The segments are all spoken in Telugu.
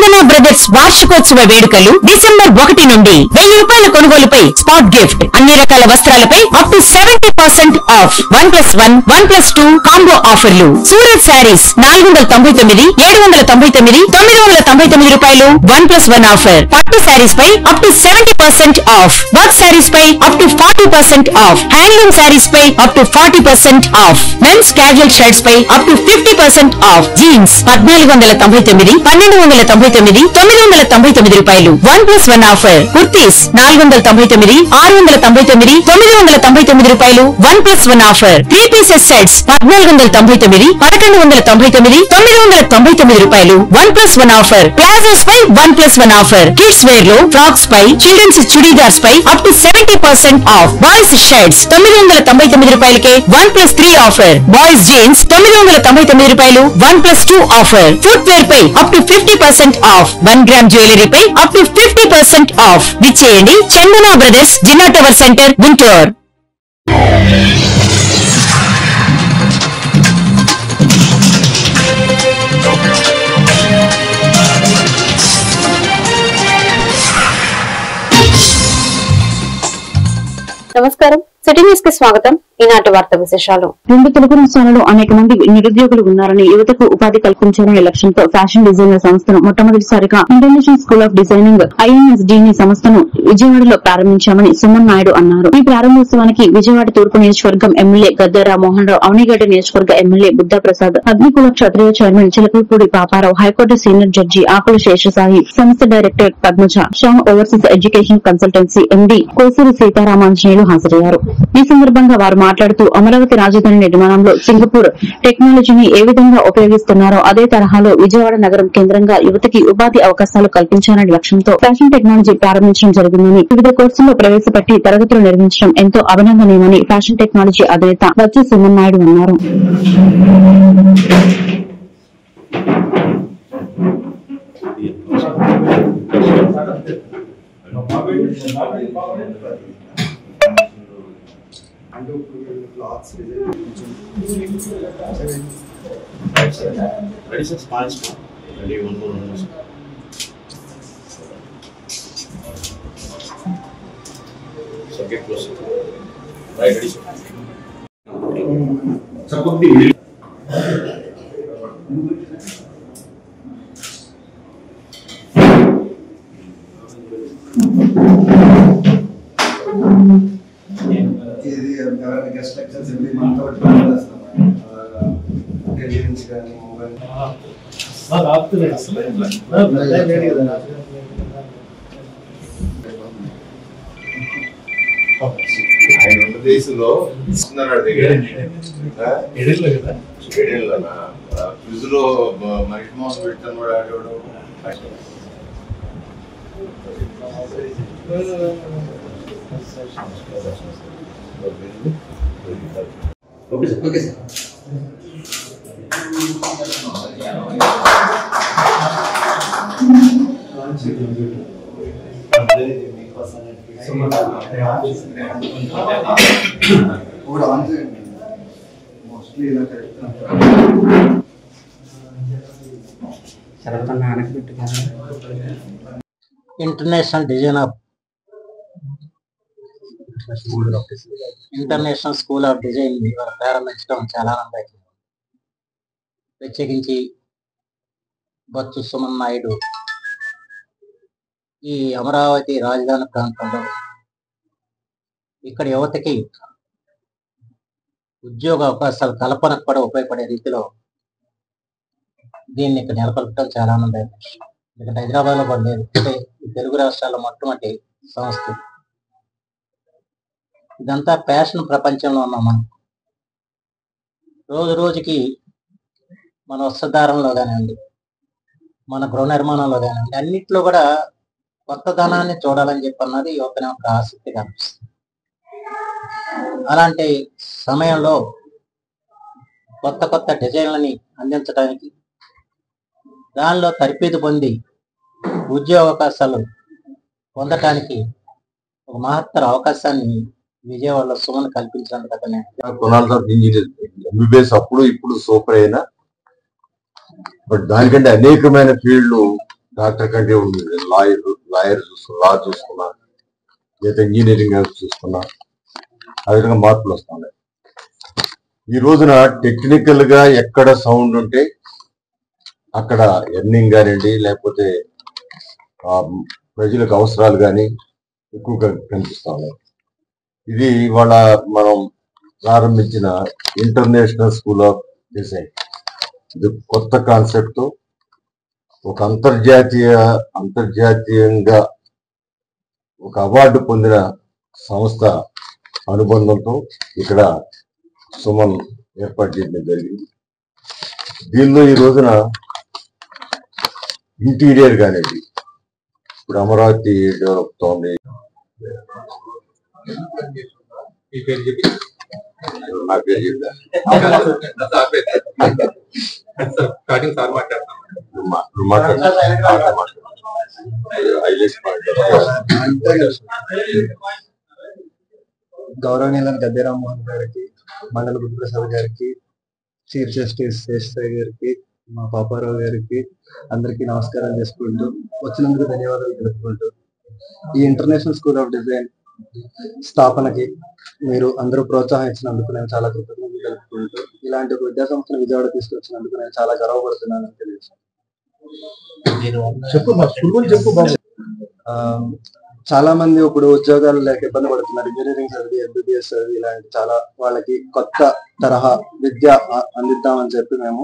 చందన బ్రదర్స్ వార్షికోత్సవ వేడుకలు డిసెంబర్ 1 నుండి 1000 రూపాయల కొనుగోలుపై స్పాట్ గిఫ్ట్, అన్ని రకాల వస్త్రాలపై అప్ టు 70% ఆఫ్, 1+1, 1+2 కాంబో ఆఫర్లు. సూరత్ శారీస్ 499, 799, 999 రూపాయలు 1+1 ఆఫర్. పట్టు శారీస్ పై up to 70% off, work saris పై up to 40% off, handloom saris పై up to 40% off, men's casual shirts పై అప్ టు 50% ఆఫ్, జీన్స్ 1499, 1299, 999 రూపాయలు 1+1 ఆఫర్. కుర్తీస్ 499, 699, 999 రూపాయలు 1+1 ఆఫర్. 3 పీసెస్ సెట్స్ 1499, 1199, 999 రూపాయలు 1+1 ఆఫర్. ప్లాజోస్ పై 1+1 ఆఫర్. కిడ్స్ వేర్ లో ఫ్రాక్స్ పై, చిల్డ్రన్స్ చుడీదార్స్ పై up to 70% off. Boys shirts 999 రూపాయలకే 1+3 ఆఫర్. బాయ్స్ జీన్స్ 999 రూపాయలు 1+2 ఆఫర్. ఫుట్ వేర్ పై up to 50% off. 1 gram jewellery పై అప్ టు 50% ఆఫ్. విచ్చేయండి Chandana brothers, Jinnah tower centre, Guntur. నమస్కారం, సిటీ న్యూస్ కి స్వాగతం. ఈనాటి వార్త విశేషాలు. 2 తెలుగు రాష్ట్రాలలో అనేక మంది నిరుద్యోగులు ఉన్నారని, యువతకు ఉపాధి కల్పించాలనే లక్ష్యంతో ఫ్యాషన్ డిజైనర్ సంస్థను మొట్టమొదటిసారిగా ఇంటర్నేషనల్ స్కూల్ ఆఫ్ డిజైనింగ్ INSDని సంస్థను విజయవాడలో ప్రారంభించామని సుమన్ నాయుడు అన్నారు. ఈ ప్రారంభోత్సవానికి విజయవాడ తూర్పు నియోజకవర్గం ఎమ్మెల్యే గద్దె రామ్మోహన్ రావు, అవనిగడ్డ నియోజకవర్గ MLA Buddha Prasad, Agnikula Kshatriya chairman Chilakalapudi Paparao, high court senior judge Akula Seshasai, సంస్థ director Padmaja, Shyam overseas education consultancy MD Kosuri Seetharamanjaneyulu హాజరయ్యారు. ఈ సందర్భంగా వారు మాట్లాడుతూ అమరావతి రాజధాని నిర్మాణంలో సింగపూర్ టెక్నాలజీని ఏ విధంగా ఉపయోగిస్తున్నారో అదే తరహాలో విజయవాడ నగరం కేంద్రంగా యువతకి ఉపాధి అవకాశాలు కల్పించాలనే లక్ష్యంతో ఫ్యాషన్ టెక్నాలజీ ప్రారంభించడం జరిగిందని, వివిధ కోర్సుల్లో ప్రవేశపెట్టి తరగతులు నిర్వహించడం ఎంతో అభినందనీయమని ఫ్యాషన్ టెక్నాలజీ అధినేత వచ్చి సుమన్ నాయుడు అన్నారు. Ready, sir? Small. Ready, one more. So get closer. Right, ready, sir? Support the wheel. Guest lectures every month or 2 months. Intelligence కానీ మొబైల్ ఆంధ్రప్రదేశ్లో ఇస్తున్నాడు ఫ్రిడ్జ్లో మనిషి మోసం పెట్టాను కూడా ఆడేవాడు. Okay sir, okay sir. International school of design ప్రారంభించడం చాలా ఆనందం. ప్రత్యేకించి బొత్స సుమన్ నాయుడు ఈ అమరావతి రాజధాని ప్రాంతంలో ఇక్కడ యువతకి ఉద్యోగ అవకాశాల కల్పనకు కూడా ఉపయోగపడే రీతిలో దీన్ని ఇక్కడ నెలకొల్పడం చాలా ఆనందం. ఎందుకంటే హైదరాబాద్లో పడలేదు, అంటే ఈ తెలుగు రాష్ట్రాల్లో మొట్టమొదటి సంస్థ. ఇదంతా ఫ్యాషన్ ప్రపంచంలో ఉన్నాం మనం. రోజు రోజుకి మన వస్త్రధారణలో కానివ్వండి, మన గృహ నిర్మాణంలో కానివ్వండి, అన్నిట్లో కూడా కొత్తదనాన్ని చూడాలని చెప్పి అన్నది యువతని ఒక ఆసక్తి కనిపిస్తుంది. అలాంటి సమయంలో కొత్త కొత్త డిజైన్లని అందించడానికి, దానిలో తరబేదు పొంది ఉద్యోగ అవకాశాలు పొందటానికి ఒక మహత్తర అవకాశాన్ని విజయవాడలో సుమన్ కల్పించినందుకు అతనే ఇంజనీర్ MBBS అప్పుడు ఇప్పుడు సూపర్ అయినా, బట్ దానికంటే అనేకమైన ఫీల్డ్లు డాక్టర్ కంటే లాయర్ చూసుకున్నా లేదా ఇంజనీరింగ్ చూసుకున్నా ఆ విధంగా మార్పులు వస్తున్నాయి. ఈ రోజున టెక్నికల్ గా ఎక్కడ సౌండ్ ఉంటే అక్కడ ఎర్నింగ్ కానివ్వండి, లేకపోతే ప్రజలకు అవసరాలు కానీ ఎక్కువగా కనిపిస్తా ఉన్నాయి. ఇది ఇవాళ మనం ప్రారంభించిన ఇంటర్నేషనల్ స్కూల్ ఆఫ్ డిజైన్. ఇది కొత్త కాన్సెప్ట్ తో ఒక అంతర్జాతీయంగా ఒక అవార్డు పొందిన సంస్థ అనుబంధంతో ఇక్కడ సుమన్ ఏర్పాటు చేయడం జరిగింది. దీనిలో ఈ రోజున ఇంటీరియర్ కానివ్వండి, ఇప్పుడు అమరావతి డెవలప్ అవుతోంది. నా పేరు గౌరవనీయులైన గద్దె రామ్మోహన్ గారికి, మండల బుద్ధప్రసాద్ గారికి, చీఫ్ జస్టిస్ శేషసాయి గారికి, మా పాపారావు గారికి అందరికీ నమస్కారం చేసుకుంటూ వచ్చినందుకు ధన్యవాదాలు తెలుపుకుంటూ ఈ ఇంటర్నేషనల్ స్కూల్ ఆఫ్ డిజైన్ స్థాపనకి మీరు అందరూ ప్రోత్సహించినందుకు నేను చాలా కృతజ్ఞతలు తెలుపుకుంటూ ఇలాంటి ఒక విద్యా సంస్థను విజయవాడ తీసుకొచ్చినందుకు నేను చాలా గర్వపడుతున్నానని తెలియజేస్తాను. చాలా మంది ఇప్పుడు ఉద్యోగాలు లేక ఇబ్బంది పడుతున్నారు. ఇంజనీరింగ్ చదివి, ఎంబీబీఎస్ చదివి ఇలాంటి చాలా వాళ్ళకి కొత్త తరహా విద్య అందిద్దామని చెప్పి మేము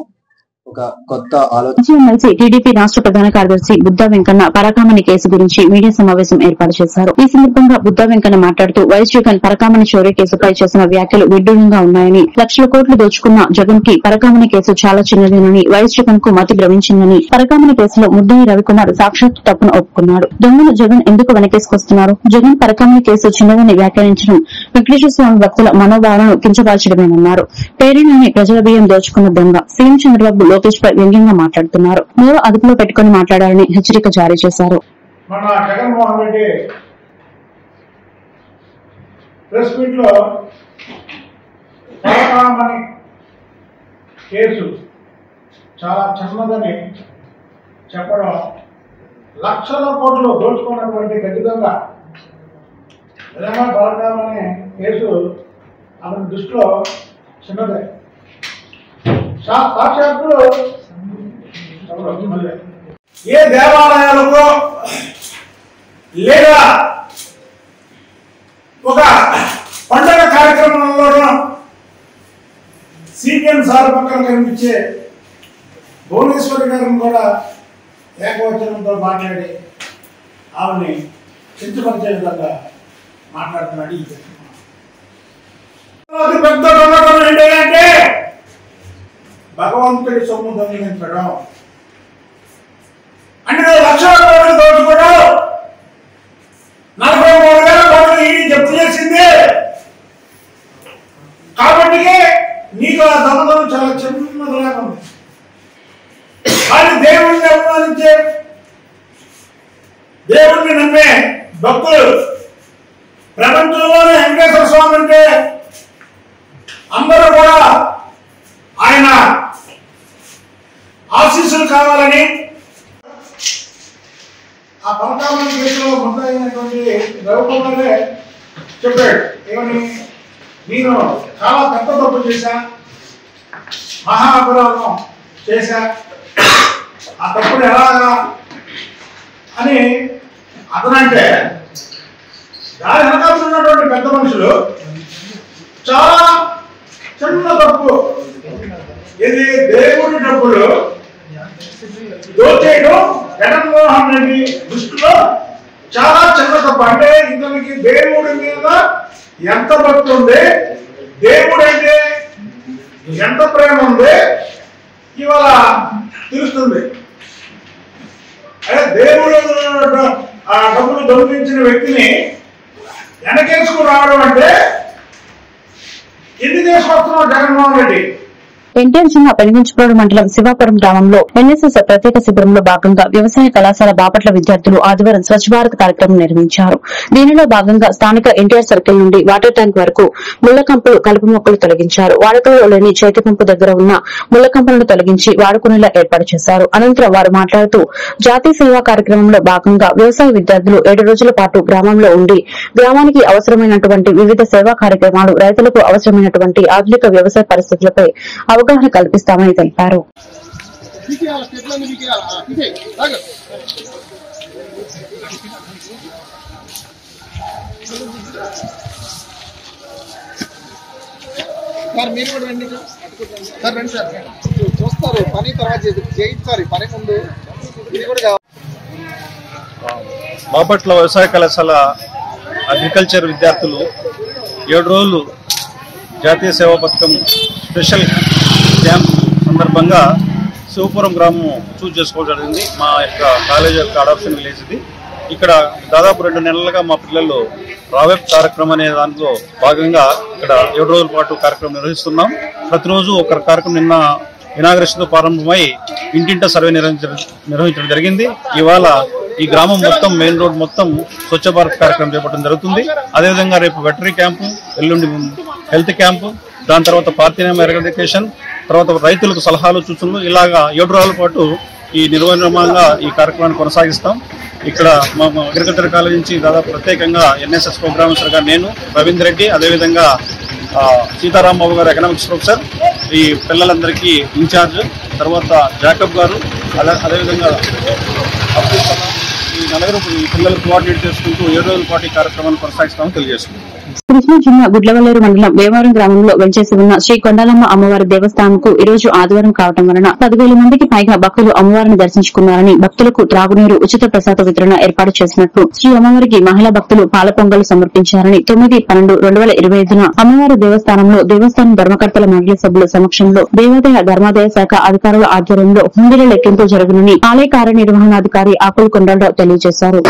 ఒక కొత్త ఆలోచన టీడీపీ రాష్ట్ర ప్రధాన కార్యదర్శి బుద్ధా వెంకన్న పరకామణి కేసు గురించి మీడియా సమావేశం ఏర్పాటు చేశారు. ఈ సందర్భంగా బుద్ధా వెంకన్న మాట్లాడుతూ వైఎస్ జగన్ పరకామణి చోరీ కేసుపై చేసిన వ్యాఖ్యలు విడ్డూరంగా ఉన్నాయని, లక్షల కోట్లు దోచుకున్న జగన్ కి పరకామణి కేసు చాలా చిన్నదేనని, వైఎస్ జగన్ కు మతి భ్రమించిందని, పరకామణి కేసులో ముద్దాయి రవికుమార్ సాక్షాత్ తప్పును ఒప్పుకున్నాడు. దొంగను జగన్ ఎందుకు వెనకేసుకొస్తున్నారు? జగన్ పరకామణి కేసు చిన్నదని వ్యాఖ్యానించడం వెంకటేశ్వర స్వామి భక్తుల మనోభావాలను కించపరచడమేనన్నారు. పేరులోని ప్రజల బియ్యం దోచుకున్న దొంగ సీఎం చంద్రబాబు లోకేష్ పై వ్యంగ్యంగా మాట్లాడుతున్నారు. నోరు అదుపులో పెట్టుకుని మాట్లాడాలని హెచ్చరిక జారీ చేశారు. మన జగన్మోహన్ రెడ్డి ప్రెస్ మీట్ లో పరకామణి కేసు చాలా చిన్నదని చెప్పడం, లక్షల కోట్లు దోచుకున్నటువంటి ఖచ్చితంగా నిజంగా పరకామణి కేసు అతని దృష్టిలో చిన్నదే. సాక్షాత్తు ఏ దేవాలయాలకు లేదా ఒక పండగ కార్యక్రమంలోనూ సిపిఎం సార్ పక్కన కనిపించే భువనేశ్వరి గారిని కూడా ఏకవచనంతో మాట్లాడి ఆమెని చింతపరిచే విధంగా మాట్లాడుతున్నాడు. ఈ పెద్ద దొంగతనం ఏంటంటే భగవంతుడి సొమ్ము దొంగిలించడం. అంటే లక్షల కోట్లు దోచుకోవడం, 43,000 కోట్లు ఈ జప్తు చేసింది. కాబట్టి నీకు ఆ దొంగతనం చాలా చిన్నదిలాగా ఉంది. కానీ దేవుడిని అభిమానించే, దేవుడిని నమ్మే భక్తులు ప్రపంచంలోనే వెంకటేశ్వర స్వామి అంటే అందరూ కూడా ఆయన ఆశీస్సులు కావాలని ఆ పరకామణి కేసులో మొదలైనటువంటి రవికుమారే చెప్పాడు. ఏమని? నేను చాలా పెద్ద తప్పు చేశా, మహా అపరాధం చేశా, ఆ తప్పుడు ఎలాగా అని అతనంటే దాని వెనకాల ఉన్నటువంటి పెద్ద మనుషులు చాలా చిన్న తప్పు, ఇది దేవుడి డబ్బులు దోచేయడం జగన్మోహన్ రెడ్డి దృష్టిలో చాలా చిన్న తప్పు. అంటే ఇతనికి దేవుడి మీద ఎంత భక్తి ఉంది, దేవుడు అంటే ఎంత ప్రేమ ఉంది ఇవాళ తెలుస్తుంది. అదే దేవుడు ఆ డబ్బులు దొంగిలించిన వ్యక్తిని వెనకేసుకు రావడం అంటే ఎన్ని చేసుకొస్తున్నావు జగన్మోహన్ రెడ్డి? ఎన్టీఆర్ జిల్లా పెనుగంచిప్రోలు మండలం శివాపురం గ్రామంలో ఎన్ఎస్ఎస్ ప్రత్యేక శిబిరంలో భాగంగా వ్యవసాయ కళాశాల బాపట్ల విద్యార్థులు ఆదివారం స్వచ్ఛ భారత్ కార్యక్రమం నిర్వహించారు. దీనిలో భాగంగా స్థానిక ఎన్టీఆర్ సర్కిల్ నుండి వాటర్ ట్యాంక్ వరకు ముళ్ల కంపలు, కలుపు మొక్కలు తొలగించారు. వాడుకలో లేని చేతి పంపు దగ్గర ఉన్న ముళ్ల కంపలను తొలగించి వాడుకునేలా ఏర్పాటు చేశారు. అనంతరం వారు మాట్లాడుతూ జాతీయ సేవా కార్యక్రమంలో భాగంగా వ్యవసాయ విద్యార్థులు 7 రోజుల పాటు గ్రామంలో ఉండి గ్రామానికి అవసరమైనటువంటి వివిధ సేవా కార్యక్రమాలు, రైతులకు అవసరమైనటువంటి ఆధునిక వ్యవసాయ పరిస్థితులపై అవగాహన కల్పిస్తామని తెలిపారు. మీరు కూడా రండి సార్, రండి సార్, చూస్తారు పని తర్వాత చేయించాలి పని ముందు ఇది కూడా. బాపట్ల వ్యవసాయ కళాశాల అగ్రికల్చర్ విద్యార్థులు 7 రోజులు జాతీయ సేవా పథకం స్పెషల్ క్యాంప్ సందర్భంగా శివపురం గ్రామం చూస్ చేసుకోవడం జరిగింది. మా యొక్క కాలేజ్ యొక్క అడాప్షన్ విలేజ్ ఇది. ఇక్కడ దాదాపు 2 నెలలుగా మా పిల్లలు రావెప్ కార్యక్రమం అనే దాంట్లో భాగంగా ఇక్కడ 7 రోజుల పాటు కార్యక్రమం నిర్వహిస్తున్నాం. ప్రతిరోజు ఒక కార్యక్రమం నిన్న ఇనాగ్రేషన్ తో ప్రారంభమై ఇంటింటా సర్వే నిర్వహించడం జరిగింది. ఇవాళ ఈ గ్రామం మొత్తం మెయిన్ రోడ్ మొత్తం స్వచ్ఛ భారత్ కార్యక్రమం చేపట్టడం జరుగుతుంది. అదేవిధంగా రేపు వెటరీ క్యాంపు, ఎల్లుండి హెల్త్ క్యాంపు, దాని తర్వాత పార్థినం ఎరడికేషన్, తర్వాత రైతులకు సలహాలు, సూచనలు, ఇలాగా 7 రోజుల పాటు ఈ నిర్వహణంగా ఈ కార్యక్రమాన్ని కొనసాగిస్తాం. ఇక్కడ మా అగ్రికల్చర్ కాలేజ్ నుంచి దాదాపు ప్రత్యేకంగా ఎన్ఎస్ఎస్ ప్రోగ్రామర్స్ గా నేను, రవీంద్ర రెడ్డి, అదేవిధంగా సీతారాం బాబు గారు ఎకనామిక్స్ ప్రొఫెసర్, ఈ పిల్లలందరికీ ఇన్ఛార్జ్, తర్వాత జాకబ్ గారు, అదేవిధంగా అబ్దుల్ కలాం, ఈ నలుగురు ఈ పిల్లలు కోఆర్డినేట్ చేసుకుంటూ 7 రోజుల పాటు ఈ కార్యక్రమాన్ని కొనసాగిస్తామని తెలియజేస్తున్నాం. కృష్ణా జిల్లా గుడ్లవల్లేరు మండలం వేమవరం గ్రామంలో వెంచేసి ఉన్న శ్రీ కొండాలమ్మ అమ్మవారి దేవస్థానంకు ఈ రోజు ఆదివారం కావడం వలన 10,000 మందికి పైగా భక్తులు అమ్మవారిని దర్శించుకున్నారని, భక్తులకు త్రాగునీరు, ఉచిత ప్రసాద వితరణ ఏర్పాటు చేసినట్లు, శ్రీ అమ్మవారికి మహిళా భక్తులు పాల పొంగలు సమర్పించారని 9/12/2025న అమ్మవారి దేవస్థానంలో దేవస్థానం ధర్మకర్తల మండలి సభ్యుల సమక్షంలో దేవాదాయ ధర్మాదాయ శాఖ అధికారుల ఆధ్వర్యంలో హుండీల లెక్కింపు జరుగునని ఆలయ కార్యనిర్వహణాధికారి ఆకుల కొండలరావు తెలియజేశారు.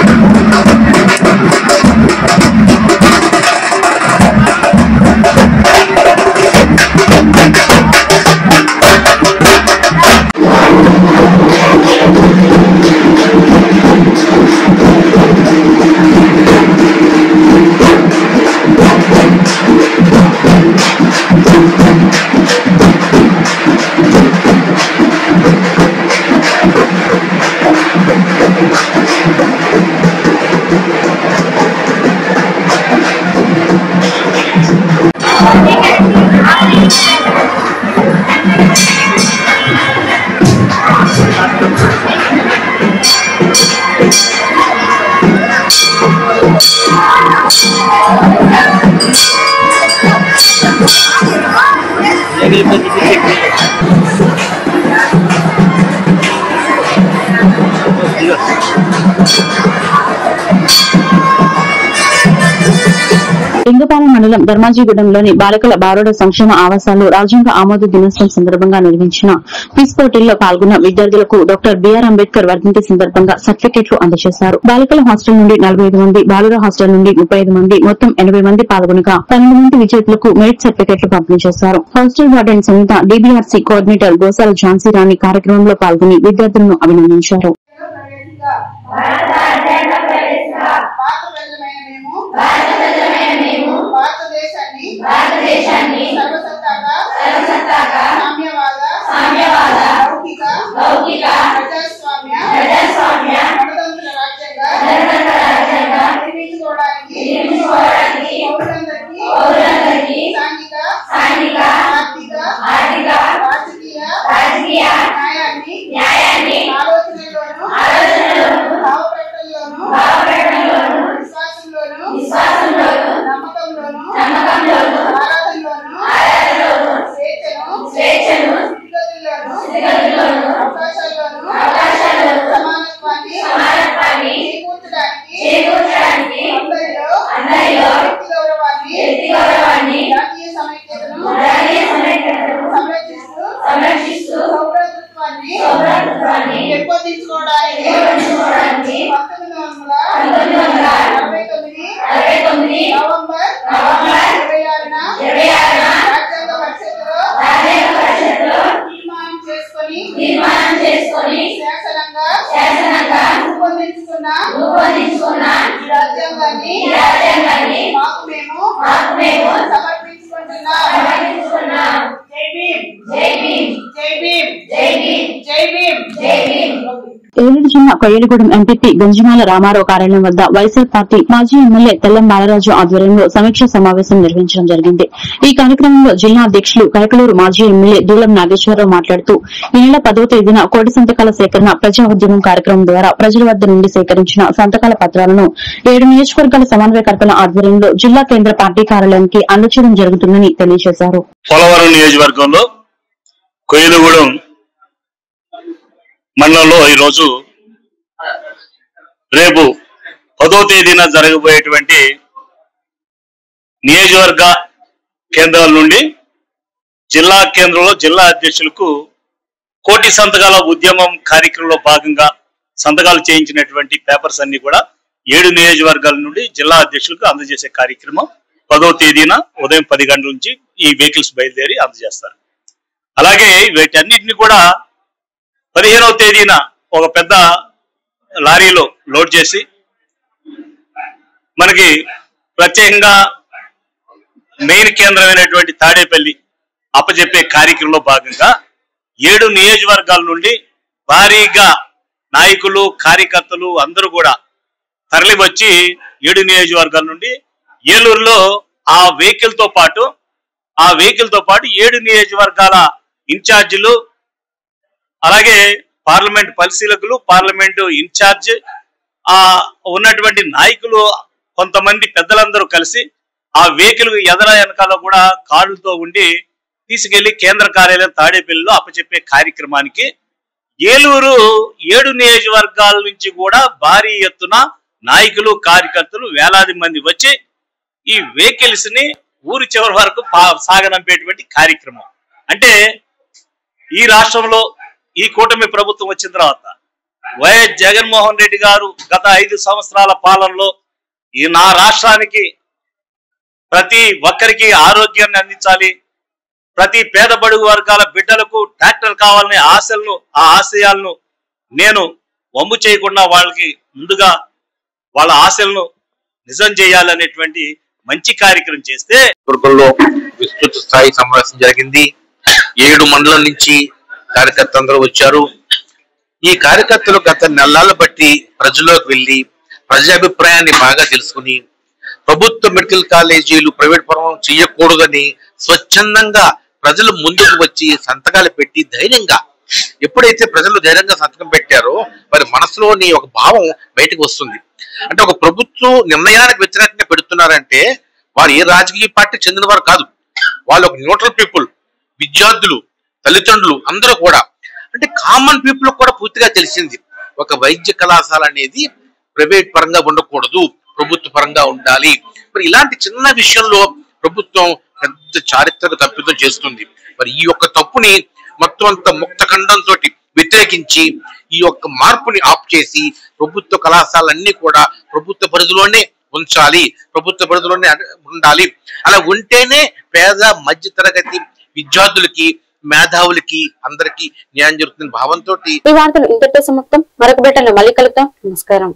లింగపాలెం మండలం ధర్మాజీగూడెంలోని బాలికల బారోడ సంక్షేమ ఆవాసాల్లో రాజ్యాంగ ఆమోద దినోత్సవం సందర్భంగా నిర్వహించిన క్విజ్ పోటీల్లో పాల్గొన్న విద్యార్థులకు డాక్టర్ బిఆర్ అంబేద్కర్ వర్ధంతి సందర్భంగా సర్టిఫికెట్లు అందజేశారు. బాలికల హాస్టల్ నుండి 45 మంది, బాలుర హాస్టల్ నుండి 35 మంది, మొత్తం 80 మంది పాల్గొనగా 12 మంది విజేతలకు మెరిట్ సర్టిఫికెట్లు పంపిణీ చేశారు. Hostel warden Sunitha, DBRC coordinator Gosala Jhansi Rani కార్యక్రమంలో పాల్గొని విద్యార్థులను అభినందించారు. భారతదేశాన్ని సర్వసత్తాక సామ్యవాద లౌకిక ప్రజాస్వామ్య గణతంత్ర రాజ్యంగా నిర్మించుకోవడానికి పౌరులందరికీ సాంఘిక ఆర్థిక రాజకీయ న్యాయాన్ని ఆలోచనలోను భావప్రకటనలోను విశ్వాసంలోను నమ్మకంలోను ఆరాధనలోను స్వేచ్ఛను స్థితిగతుల్లోను అవకాశాల్లోను సమానత రూపొందించుకున్న ఈ రాజ్యాంగాన్ని మాకు మేము సమర్పించుకుంటున్నాం. జై భీమ్, జై భీమ్, జై భీమ్, జై భీమ్, జై భీమ్, జై భీమ్. ఏలూరు జిల్లా కొయ్యలగూడెం ఎంపీపీ గంజిమాల రామారావు కార్యాలయం వద్ద వైఎస్ఆర్ పార్టీ మాజీ ఎమ్మెల్యే తెల్లం బాలరాజు ఆధ్వర్యంలో సమీక్ష సమావేశం నిర్వహించడం జరిగింది. ఈ కార్యక్రమంలో జిల్లా అధ్యకులు కైకలూరు మాజీ ఎమ్మెల్యే దూలం నాగేశ్వరరావు మాట్లాడుతూ ఈ నెల 10వ తేదీన కోటి సంతకాల సేకరణ ప్రజా ఉద్యమం కార్యక్రమం ద్వారా ప్రజల వద్ద నుండి సేకరించిన సంతకాల పత్రాలను 7 నియోజకవర్గాల సమన్వయకర్తల ఆధ్వర్యంలో జిల్లా కేంద్ర పార్టీ కార్యాలయానికి అందచేయడం జరుగుతుందని తెలియజేశారు. పోలవరం నియోజకవర్గంలో కొయ్యలగూడెం మండలంలో ఈరోజు రేపు 10వ తేదీన జరగబోయేటువంటి నియోజకవర్గ కేంద్రాల నుండి జిల్లా కేంద్రంలో జిల్లా అధ్యక్షులకు కోటి సంతకాల ఉద్యమం కార్యక్రమంలో భాగంగా సంతకాలు చేయించినటువంటి పేపర్స్ అన్ని కూడా 7 నియోజకవర్గాల నుండి జిల్లా అధ్యక్షులకు అందజేసే కార్యక్రమం 10వ తేదీన ఉదయం 10 గంటల నుంచి ఈ వెహికల్స్ బయలుదేరి అందజేస్తారు. అలాగే వీటన్నిటిని కూడా 15వ తేదీన ఒక పెద్ద లారీలో లోడ్ చేసి మనకి ప్రత్యేకంగా మెయిన్ కేంద్రమైనటువంటి తాడేపల్లి అప్పచెప్పే కార్యక్రమంలో భాగంగా 7 నియోజకవర్గాల నుండి భారీగా నాయకులు కార్యకర్తలు అందరూ కూడా తరలి వచ్చి 7 నియోజకవర్గాల నుండి ఏలూరులో ఆ వెహికల్ తో పాటు 7 నియోజకవర్గాల ఇన్ఛార్జీలు అలాగే పార్లమెంట్ పరిశీలకులు పార్లమెంటు ఇన్ఛార్జ్ ఉన్నటువంటి నాయకులు కొంతమంది పెద్దలందరూ కలిసి ఆ వెహికల్ ఎదర వెనకాల కూడా కారులతో ఉండి తీసుకెళ్లి కేంద్ర కార్యాలయం తాడేపల్లిలో అప్పచెప్పే కార్యక్రమానికి ఏలూరు 7 నియోజకవర్గాల నుంచి కూడా భారీ ఎత్తున నాయకులు కార్యకర్తలు వేలాది మంది వచ్చి ఈ వెహికల్స్ ని ఊరి చివరి వరకు సాగనంపేటువంటి కార్యక్రమం. అంటే ఈ రాష్ట్రంలో ఈ కూటమి ప్రభుత్వం వచ్చిన తర్వాత వైఎస్ జగన్మోహన్ రెడ్డి గారు గత 5 సంవత్సరాల పాలనలో ఈ నా రాష్ట్రానికి ప్రతి ఒక్కరికి ఆరోగ్యాన్ని అందించాలి, ప్రతి పేద బడుగు వర్గాల బిడ్డలకు ట్రాక్టర్ కావాలనే ఆశయాలను నేను వమ్ము చేయకుండా వాళ్ళకి ముందుగా వాళ్ళ ఆశలను నిజం చేయాలనేటువంటి మంచి కార్యక్రమం చేస్తే దుర్గంలో విస్తృత స్థాయి సమావేశం జరిగింది. 7 మండలం నుంచి కార్యకర్తలందరూ వచ్చారు. ఈ కార్యకర్తలు గత నెలల బట్టి ప్రజల్లోకి వెళ్లి ప్రజాభిప్రాయాన్ని బాగా తెలుసుకుని ప్రభుత్వ మెడికల్ కాలేజీలు ప్రైవేట్ పరం చేయకూడదని స్వచ్ఛందంగా ప్రజలు ముందుకు వచ్చి సంతకాలు పెట్టి ధైర్యంగా ఎప్పుడైతే ప్రజలు ధైర్యంగా సంతకం పెట్టారో వారి మనసులోని ఒక భావం బయటకు వస్తుంది. అంటే ఒక ప్రభుత్వం నిర్ణయానికి వ్యతిరేకంగా పెడుతున్నారంటే వారు ఏ రాజకీయ పార్టీ చెందిన వారు కాదు, వాళ్ళు ఒక న్యూట్రల్ పీపుల్, విద్యార్థులు, తల్లిదండ్రులు అందరూ కూడా. అంటే కామన్ పీపుల్ కూడా పూర్తిగా తెలిసింది ఒక వైద్య కళాశాల అనేది ప్రైవేట్ పరంగా ఉండకూడదు, ప్రభుత్వ పరంగా ఉండాలి. మరి ఇలాంటి చిన్న విషయంలో ప్రభుత్వం పెద్ద చారిత్రక తప్పిదం చేస్తుంది. మరి ఈ యొక్క తప్పుని మొత్తం అంత ముక్తఖండంతో వ్యతిరేకించి ఈ యొక్క మార్పుని ఆప్ చేసి ప్రభుత్వ కళాశాలన్నీ కూడా ప్రభుత్వ పరిధిలోనే ఉంచాలి, ప్రభుత్వ పరిధిలోనే ఉండాలి. అలా ఉంటేనే పేద మధ్య తరగతి విద్యార్థులకి మేధావులకి అందరికి న్యాయం జరుగుతున్న భావంతో ఈ వార్తలు ఇంతటితో సమాప్తం. మరొక బిడ్డలో మళ్ళీ కలుద్దాం. నమస్కారం.